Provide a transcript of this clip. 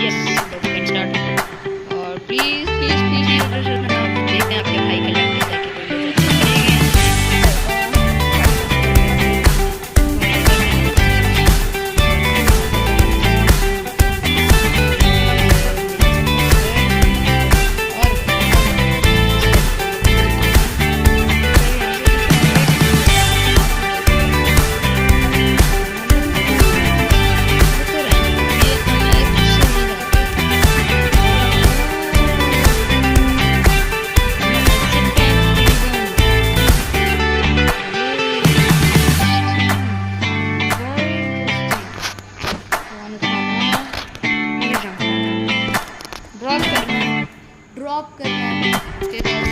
Yes can start. और please please please देखते हैं अपने भाई का ड्रॉप करना है।